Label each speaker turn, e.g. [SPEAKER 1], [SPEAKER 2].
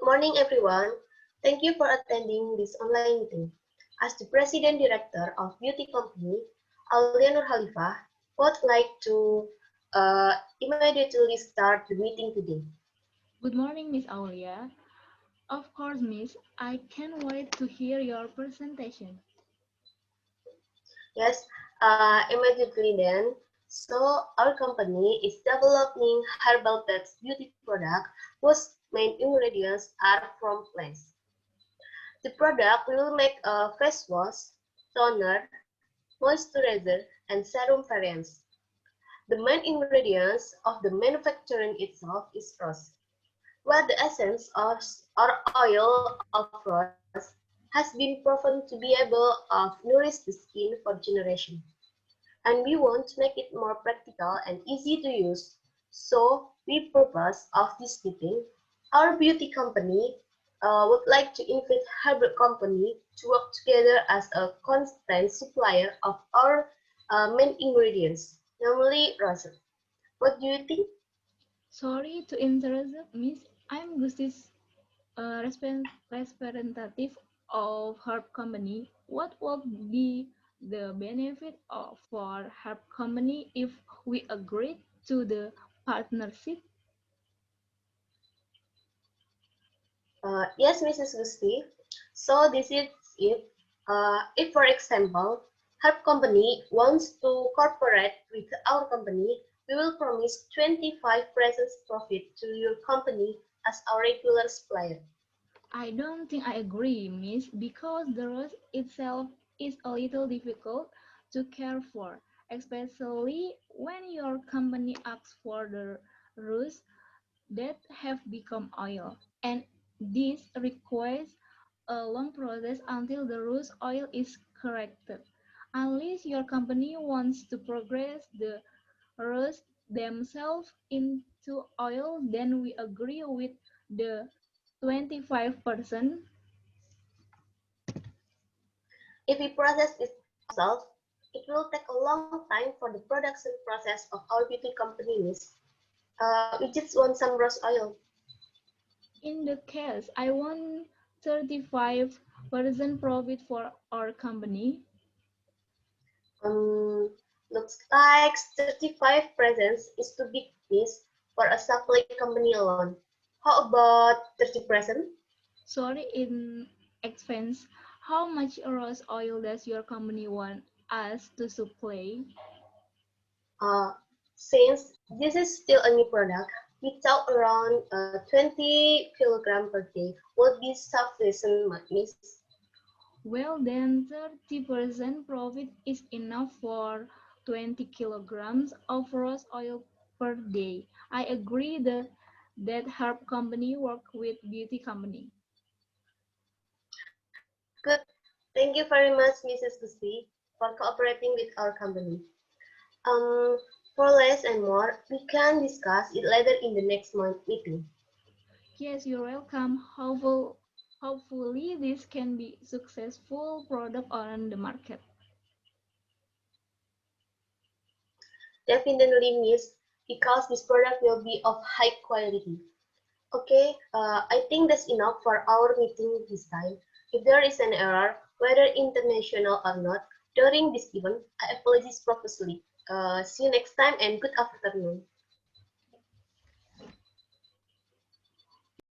[SPEAKER 1] morning, everyone. Thank you for attending this online meeting. As the President Director of Beauty Company, Aulia Nur Khalifah, would like to immediately start the meeting today.
[SPEAKER 2] Good morning, Miss Aulia. Of course, Miss. I can't wait to hear your presentation.
[SPEAKER 1] Yes, immediately then. So, our company is developing herbal pets beauty product whose main ingredients are from plants. The product will make a face wash, toner, moisturizer, and serum variants. The main ingredients of the manufacturing itself is rose, while the essence of or oil of rose has been proven to be able to nourish the skin for generations. And we want to make it more practical and easy to use. So, the purpose of this meeting, our beauty company would like to invite Herbert Company to work together as a constant supplier of our main ingredients, namely rose. What do you think?
[SPEAKER 2] Sorry to interrupt, Miss. I'm Gusti's representative of Herb Company. What would be the benefit for Herb Company if we agree to the partnership?
[SPEAKER 1] Yes, Mrs. Gusti. So this is it. If, for example, Herb Company wants to cooperate with our company, we will promise 25% profit to your company as our regular supplier.
[SPEAKER 2] I don't think I agree, Miss, because the rose itself is a little difficult to care for, especially when your company asks for the rose that have become oil. And this requires a long process until the rose oil is corrected. Unless your company wants to progress the rose themselves into oil, then we agree with the 25%.
[SPEAKER 1] If we process it ourselves, it will take a long time for the production process of our beauty company, Miss. We just want some rose oil.
[SPEAKER 2] In the case, I want 35% profit for our company.
[SPEAKER 1] Um, Looks like 35% is too big, Miss, for a supply company alone. How about 30%?
[SPEAKER 2] Sorry, in expense, how much rose oil does your company want us to supply?
[SPEAKER 1] Uh, since this is still a new product, we thought around 20 kilogram per day would be sufficient, Miss.
[SPEAKER 2] Well, then 30% profit is enough for 20 kilograms of rose oil per day. I agree that herb company work with beauty company.
[SPEAKER 1] Good. Thank you very much, Mrs. Gusti, for cooperating with our company. Um, for less and more, we can discuss it later in the next month meeting.
[SPEAKER 2] Yes, you're welcome. Hopefully this can be successful product on the market.
[SPEAKER 1] Definitely, Miss, because this product will be of high quality. Okay, I think that's enough for our meeting this time. If there is an error, whether intentional or not, during this event, I apologize profusely. See you next time and good afternoon.